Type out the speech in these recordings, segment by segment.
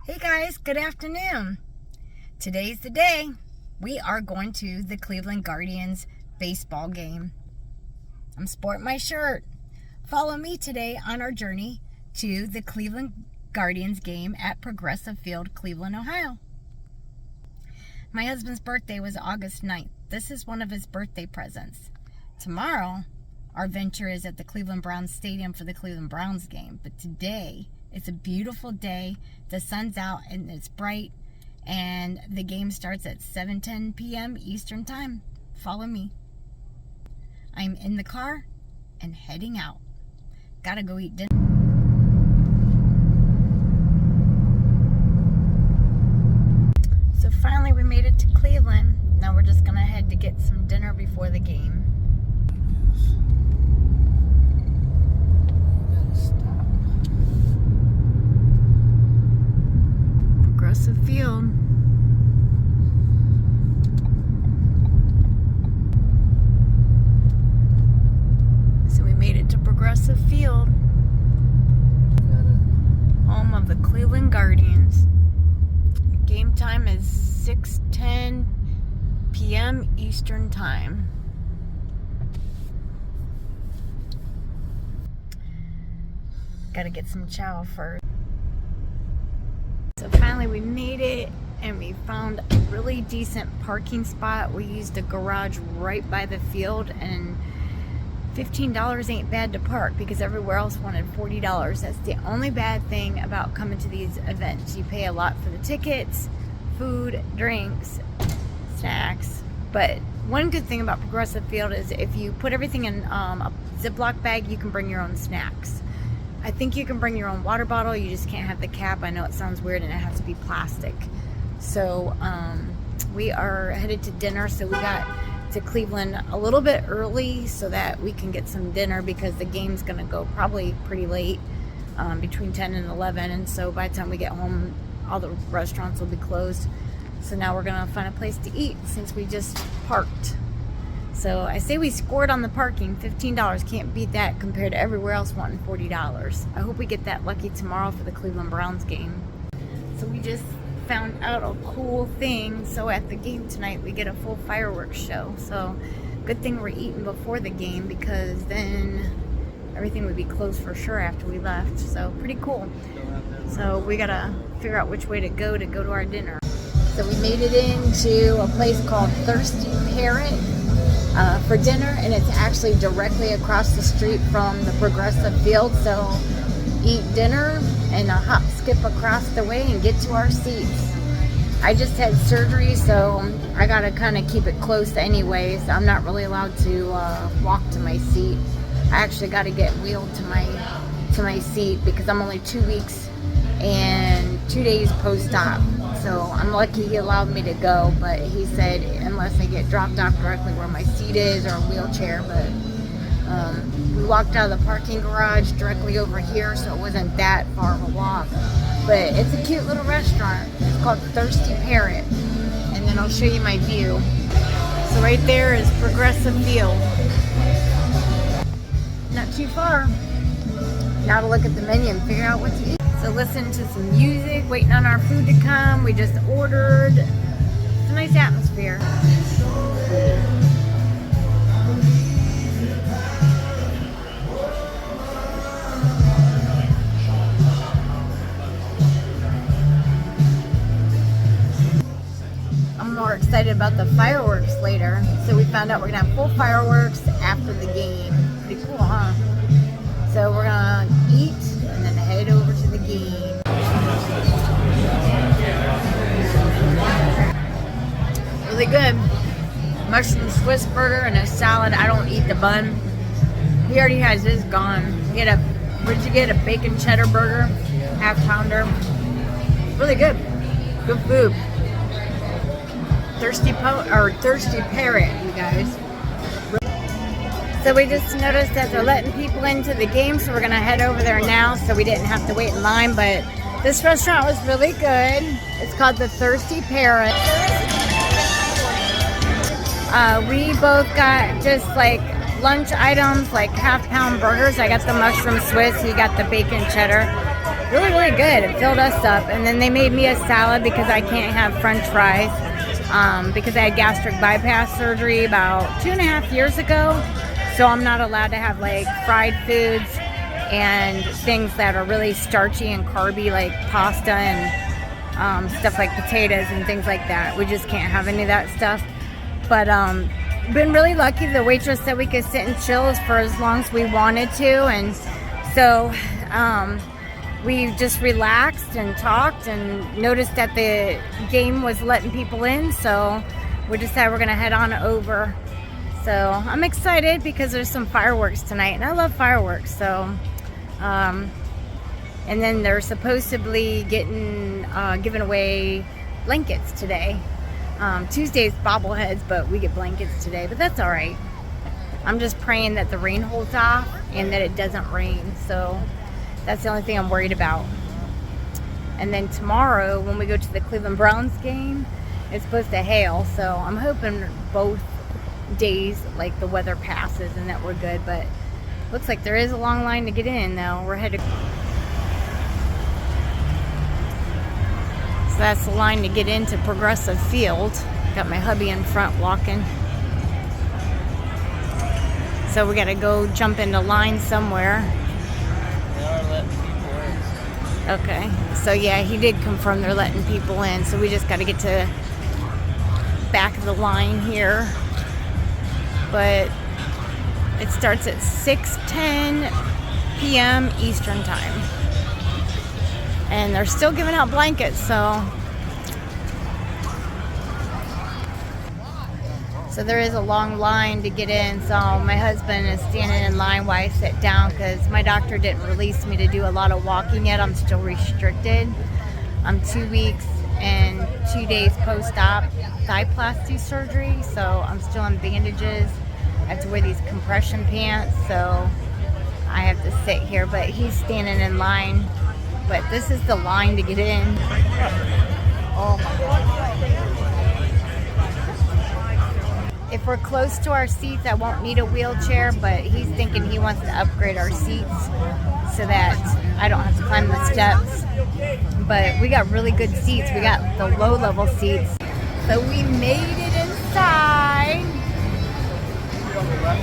Hey guys, good afternoon. Today's the day. We are going to the Cleveland Guardians baseball game. I'm sporting my shirt. Follow me today on our journey to the Cleveland Guardians game at Progressive Field, Cleveland, Ohio. My husband's birthday was August 9th. This is one of his birthday presents. Tomorrow, our venture is at the Cleveland Browns Stadium for the Cleveland Browns game. But today, it's a beautiful day. The sun's out and it's bright. And the game starts at 7:10 p.m. Eastern Time. Follow me. I'm in the car and heading out. Gotta go eat dinner. So finally we made it to Cleveland. Now we're just gonna head to get some dinner before the game. Progressive Field. So we made it to Progressive Field, home of the Cleveland Guardians. Game time is 6:10 p.m. Eastern Time. Gotta get some chow first. So finally we made it and we found a really decent parking spot. We used a garage right by the field, and $15 ain't bad to park because everywhere else wanted $40. That's the only bad thing about coming to these events. You pay a lot for the tickets, food, drinks, snacks. But one good thing about Progressive Field is if you put everything in a Ziploc bag, you can bring your own snacks. I think you can bring your own water bottle. You just can't have the cap. I know it sounds weird and it has to be plastic. So we are headed to dinner. So we got to Cleveland a little bit early so that we can get some dinner because the game's going to go probably pretty late, between 10 and 11. And so by the time we get home, all the restaurants will be closed. So now we're going to find a place to eat since we just parked. So I say we scored on the parking. $15, can't beat that compared to everywhere else wanting $40. I hope we get that lucky tomorrow for the Cleveland Browns game. So we just found out a cool thing. So at the game tonight, we get a full fireworks show. So good thing we're eating before the game because then everything would be closed for sure after we left. So pretty cool. So we gotta figure out which way to go to our dinner. So we made it into a place called Thirsty Parrot for dinner, and it's actually directly across the street from the Progressive Field. So eat dinner and a hop skip across the way and get to our seats. I just had surgery, so I gotta kind of keep it close anyways. I'm not really allowed to walk to my seat. I actually got to get wheeled to my seat because I'm only 2 weeks and 2 days post-op. So I'm lucky he allowed me to go, but he said unless I get dropped off directly where my seat is or a wheelchair. But we walked out of the parking garage directly over here, so it wasn't that far of a walk. But it's a cute little restaurant. It's called Thirsty Parrot. And then I'll show you my view. So right there is Progressive Field. Not too far. Now to look at the menu and figure out what to eat. So listen to some music, waiting on our food to come. We just ordered. It's a nice atmosphere. I'm more excited about the fireworks later. So we found out we're gonna have full fireworks after the game. Pretty cool, huh? So we're gonna eat and then head over to the game. Really good. Mushroom Swiss burger and a salad. I don't eat the bun. He already has his gone. Where'd you get a bacon cheddar burger? Half pounder. Really good. Good food. Thirsty Parrot, you guys. So we just noticed that they're letting people into the game, so we're gonna head over there now so we didn't have to wait in line. But this restaurant was really good. It's called the Thirsty Parrot. We both got just like lunch items, like half-pound burgers. I got the mushroom Swiss, he got the bacon cheddar. Really, really good. It filled us up. And then they made me a salad because I can't have French fries because I had gastric bypass surgery about 2.5 years ago. So I'm not allowed to have like fried foods and things that are really starchy and carby, like pasta and stuff like potatoes and things like that. We just can't have any of that stuff. But been really lucky. The waitress said we could sit and chill for as long as we wanted to, and so we just relaxed and talked and noticed that the game was letting people in, so we decided we're gonna head on over. So I'm excited because there's some fireworks tonight, and I love fireworks. So and then they're supposedly giving away blankets today. Tuesday's bobbleheads, but we get blankets today, but that's all right. I'm just praying that the rain holds off and that it doesn't rain. So that's the only thing I'm worried about. And then tomorrow when we go to the Cleveland Browns game, it's supposed to hail. So I'm hoping both days like the weather passes and that we're good, but looks like there is a long line to get in though. We're headed. So that's the line to get into Progressive Field. Got my hubby in front walking. So we gotta go jump into line somewhere. They are letting people in. Okay, so yeah, he did confirm they're letting people in. So we just gotta get to back of the line here. But it starts at 6:10 p.m. Eastern time. And they're still giving out blankets, so there is a long line to get in. So my husband is standing in line while I sit down because my doctor didn't release me to do a lot of walking yet. I'm still restricted. I'm 2 weeks and 2 days post-op thigh-plasty surgery, so I'm still on bandages. I have to wear these compression pants, so I have to sit here, but he's standing in line. But this is the line to get in. Oh my God. If we're close to our seats, I won't need a wheelchair, but he's thinking he wants to upgrade our seats so that I don't have to climb the steps. But we got really good seats. We got the low-level seats. So we made it inside.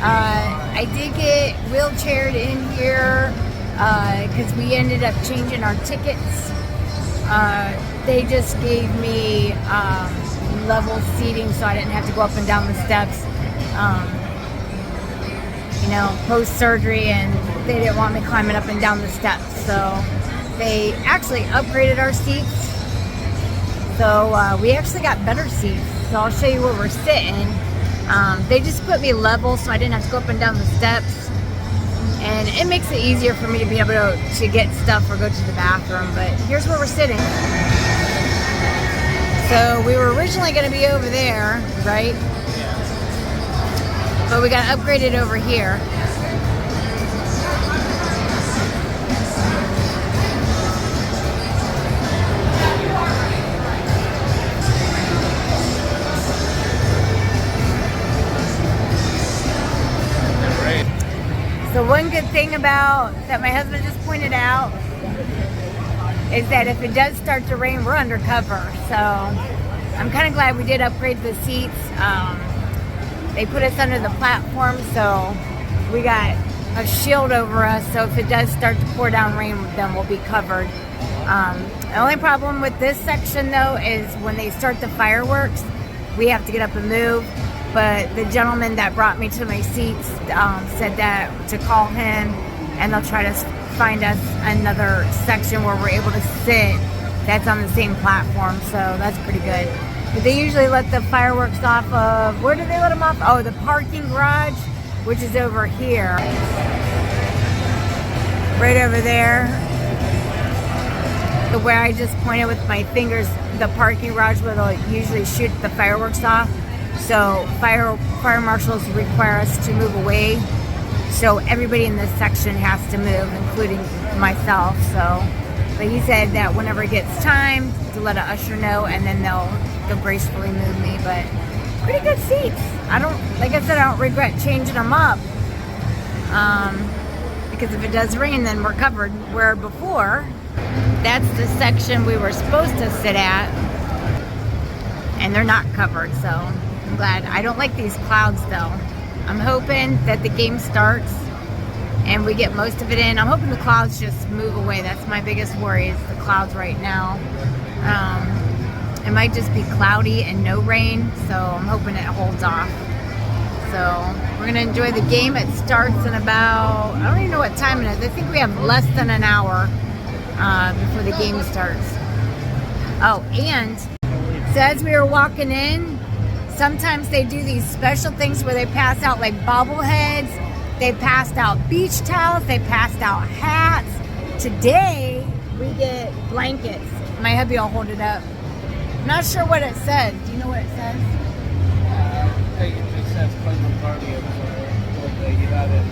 I did get wheelchaired in here because we ended up changing our tickets. They just gave me level seating so I didn't have to go up and down the steps, post-surgery, and they didn't want me climbing up and down the steps. So they actually upgraded our seats. So we actually got better seats. So I'll show you where we're sitting. They just put me level so I didn't have to go up and down the steps. And it makes it easier for me to be able to get stuff or go to the bathroom. But here's where we're sitting. So we were originally going to be over there, right? Yeah. But we got upgraded over here. So one good thing about that my husband just pointed out is that if it does start to rain, we're undercover. So I'm kind of glad we did upgrade the seats. They put us under the platform, so we got a shield over us. So if it does start to pour down rain, then we'll be covered. The only problem with this section, though, is when they start the fireworks, we have to get up and move. But the gentleman that brought me to my seats said that to call him, and they'll try to find us another section where we're able to sit that's on the same platform. So that's pretty good. But they usually let the fireworks off of, where do they let them off? Oh, the parking garage, which is over here. Right over there. The way I just pointed with my fingers, the parking garage where they'll usually shoot the fireworks off. So fire marshals require us to move away. So everybody in this section has to move, including myself. So, but he said that whenever it gets time to let an usher know, and then they'll gracefully move me. But pretty good seats. Like I said, I don't regret changing them up. Because if it does rain, then we're covered. Where before, That's the section we were supposed to sit at, and they're not covered, so I'm glad. I don't like these clouds though. I'm hoping that the game starts and we get most of it in. I'm hoping the clouds just move away. That's my biggest worry, is the clouds right now. It might just be cloudy and no rain, so I'm hoping it holds off. So we're gonna enjoy the game. It starts in about, I don't even know what time it is. I think we have less than an hour before the game starts. Oh, and so as we were walking in, sometimes they do these special things where they pass out like bobbleheads, they passed out beach towels, they passed out hats. Today we get blankets. My hubby will hold it up. I'm not sure what it says. Do you know what it says? I think it just says Cleveland Guardians, or you have it.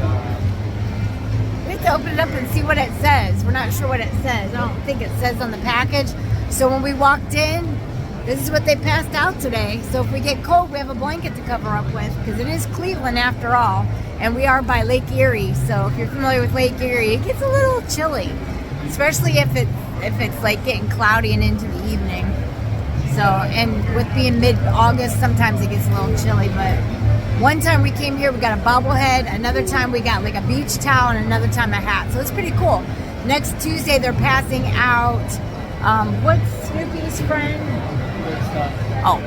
We have to open it up and see what it says. We're not sure what it says. I don't think it says on the package. So when we walked in, this is what they passed out today. So if we get cold, we have a blanket to cover up with, because it is Cleveland after all. And we are by Lake Erie. So if you're familiar with Lake Erie, it gets a little chilly, especially if it's like getting cloudy and into the evening. So, and with being mid-August, sometimes it gets a little chilly, but one time we came here, we got a bobblehead. Another time we got like a beach towel, and another time a hat. So it's pretty cool. Next Tuesday, they're passing out, what's Snoopy's friend?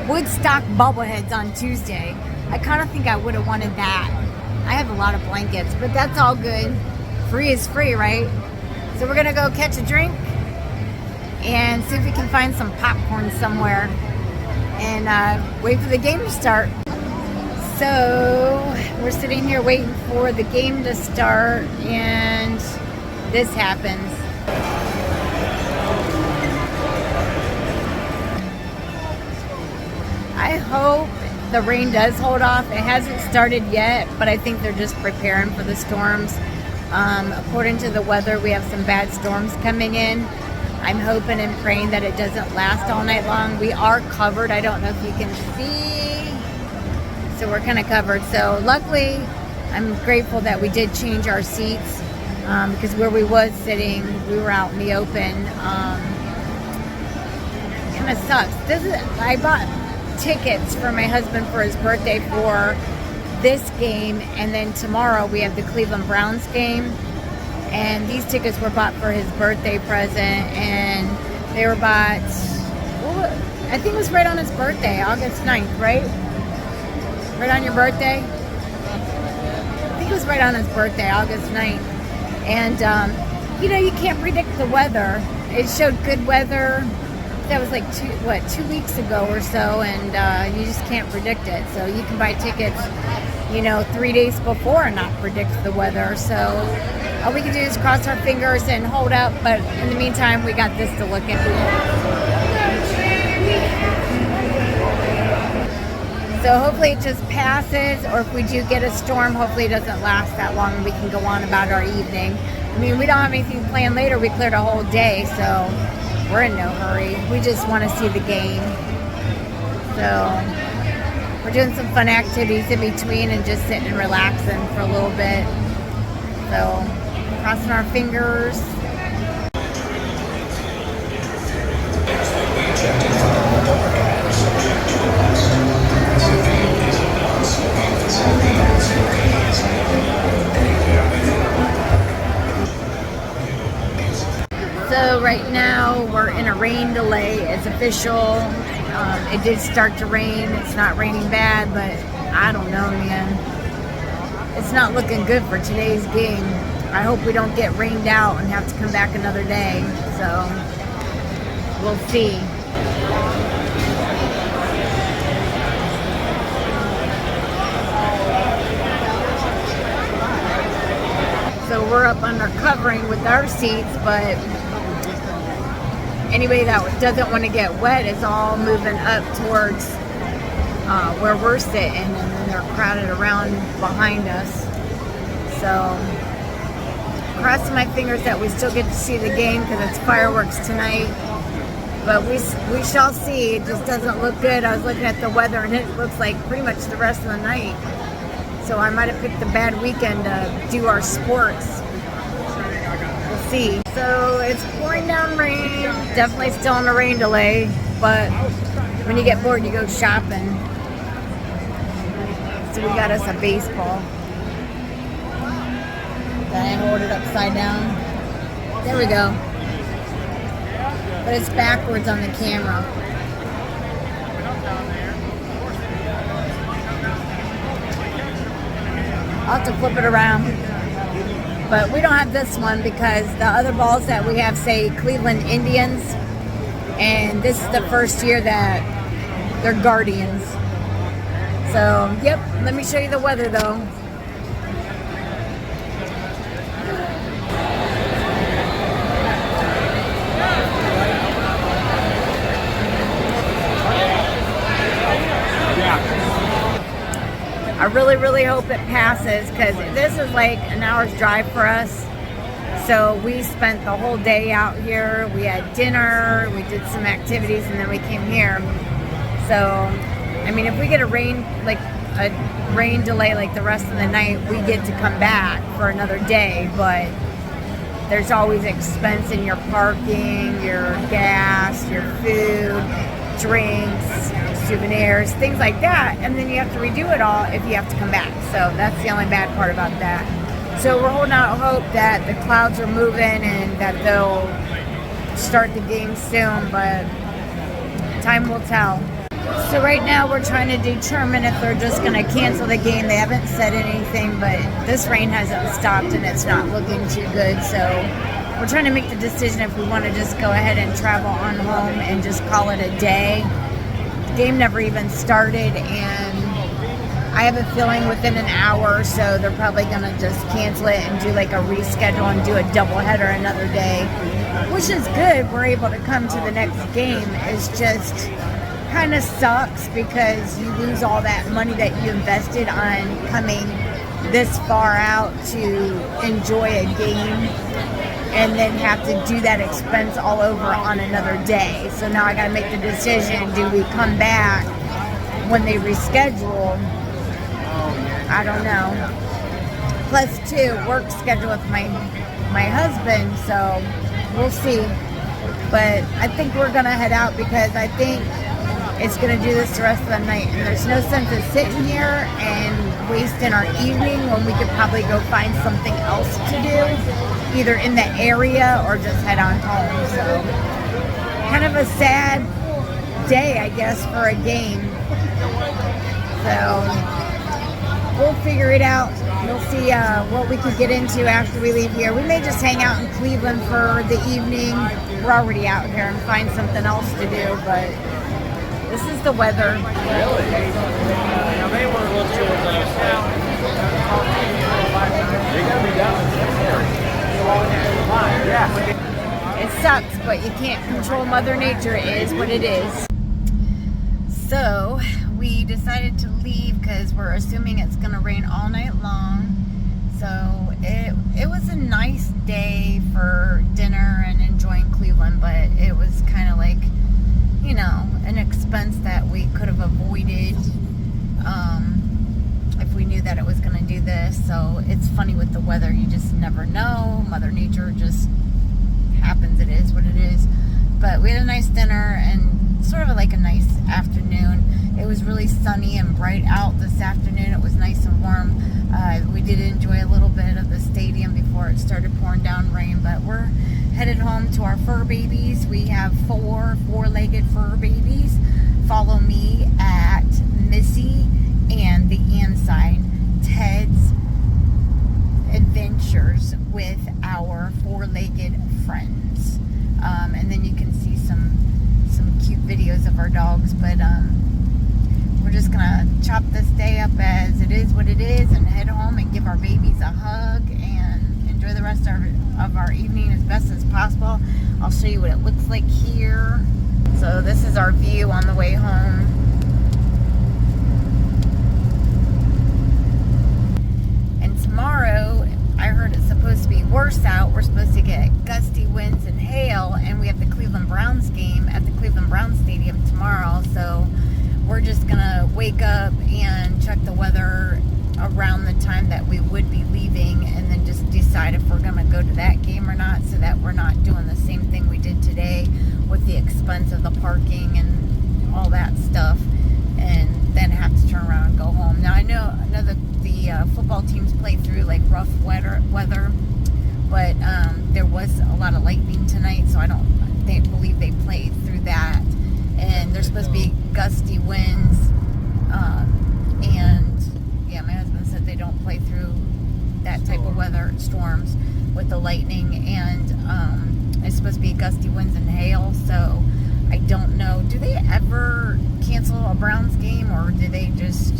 Woodstock bobbleheads on Tuesday. I kind of think I would have wanted that. I have a lot of blankets, but that's all good. Free is free, right? So we're gonna go catch a drink and see if we can find some popcorn somewhere and wait for the game to start. So we're sitting here waiting for the game to start, and this happens. I hope the rain does hold off. It hasn't started yet, but I think they're just preparing for the storms. According to the weather, we have some bad storms coming in. I'm hoping and praying that it doesn't last all night long. We are covered. I don't know if you can see. So we're kind of covered. So luckily, I'm grateful that we did change our seats, because where we was sitting, we were out in the open. Kind of sucks. I bought tickets for my husband for his birthday for this game, and then tomorrow we have the Cleveland Browns game, and these tickets were bought for his birthday present, and they were bought, I think it was right on his birthday, August 9th, right? Right on your birthday? I think it was right on his birthday, August 9th. And you can't predict the weather. It showed good weather. That was like 2 weeks ago or so, and you just can't predict it. So you can buy tickets, 3 days before and not predict the weather. So all we can do is cross our fingers and hold up, but in the meantime, we got this to look at. So hopefully it just passes, or if we do get a storm, hopefully it doesn't last that long and we can go on about our evening. I mean, we don't have anything planned later. We cleared a whole day, so we're in no hurry. We just want to see the game. So we're doing some fun activities in between and just sitting and relaxing for a little bit. So crossing our fingers. So right now we're in a rain delay. It's official. It did start to rain. It's not raining bad, but I don't know, man. It's not looking good for today's game. I hope we don't get rained out and have to come back another day. So we'll see. So we're up under covering with our seats, but anybody that doesn't want to get wet is all moving up towards where we're sitting, and then they're crowded around behind us. So crossing my fingers that we still get to see the game, because it's fireworks tonight. But we shall see. It just doesn't look good. I was looking at the weather, and it looks like pretty much the rest of the night. So I might have picked a bad weekend to do our sports. We'll see. So it's pouring down rain. Definitely still in a rain delay, but when you get bored, you go shopping. So we got us a baseball. Then I hold it upside down. There we go. But it's backwards on the camera. I'll have to flip it around. But we don't have this one because the other balls that we have say Cleveland Indians. And this is the first year that they're Guardians. So, yep, let me show you the weather though. I really hope it passes because this is like an hour's drive for us. So we spent the whole day out here. We had dinner, we did some activities, and then we came here. So, I mean, if we get a rain delay like the rest of the night, we get to come back for another day. But there's always expense in your parking, your gas, your food, drinks, souvenirs, things like that, and then you have to redo it all if you have to come back. So that's the only bad part about that. So we're holding out hope that the clouds are moving and that they'll start the game soon, but time will tell. So right now we're trying to determine if they're just going to cancel the game. They haven't said anything, but this rain hasn't stopped and it's not looking too good. So we're trying to make the decision if we want to just go ahead and travel on home and just call it a day. The game never even started, and I have a feeling within an hour or so they're probably going to just cancel it and do like a reschedule and do a doubleheader another day, which is good. We're able to come to the next game. It's just kind of sucks because you lose all that money that you invested on coming this far out to enjoy a game and then have to do that expense all over on another day. So now I got to make the decision, do we come back when they reschedule? I don't know. Plus two, work schedule with my husband, so we'll see. But I think we're gonna head out because I think it's gonna do this the rest of the night, and there's no sense of sitting here and wasting our evening when we could probably go find something else to do, either in the area or just head on home. So kind of a sad day, I guess, for a game. So we'll figure it out. We'll see what we can get into after we leave here. We may just hang out in Cleveland for the evening. We're already out here and find something else to do, but this is the weather. It sucks, but you can't control Mother Nature. It is what it is. So we decided to leave because we're assuming it's going to rain all night long. So it was a nice day for dinner and enjoying Cleveland, but it was kind of like, you know, an expense that we could have avoided if we knew that it was going to do this. So it's funny with the weather, you just never know. Mother Nature just happens. It is what it is. But we had a nice dinner and sort of like a nice afternoon. It was really sunny and bright out this afternoon. It was nice and warm. We did enjoy a little bit of the stadium before it started pouring down rain, but we're headed home to our fur babies. We have four-legged fur babies. Follow me at Missy and the and sign Ted's Adventures with our four-legged friends. And then you can see some cute videos of our dogs, but we're just gonna chop this day up as it is what it is and head home and give our babies a hug and enjoy the rest of our evening as best as possible. I'll show you what it looks like here. So this is our view on the way home. And tomorrow, I heard it's supposed to be worse out. We're supposed to get gusty winds and hail, and we have the Cleveland Browns game at the Cleveland Browns Stadium tomorrow. So we're just gonna wake up and check the weather around the time that we would be leaving, and then just decide if we're going to go to that game or not, so that we're not doing the same thing we did today with the expense of the parking and all that stuff, and then have to turn around and go home. Now I know that the football teams play through like rough weather, but there was a lot of lightning tonight, so they believe they played through that, and there's supposed to be gusty winds, and yeah, my husband said they don't play through that type of weather, storms with the lightning, and it's supposed to be gusty winds and hail, so I don't know. Do they ever cancel a Browns game, or do they just...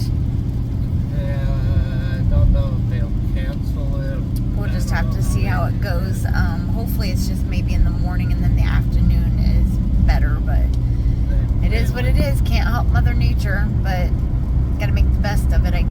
I don't know if they'll cancel it. We'll just have to see how it goes. Hopefully it's just maybe in the morning, and then the afternoon is better, but it is what it is. Can't help Mother Nature, but gotta make the best of it, I guess.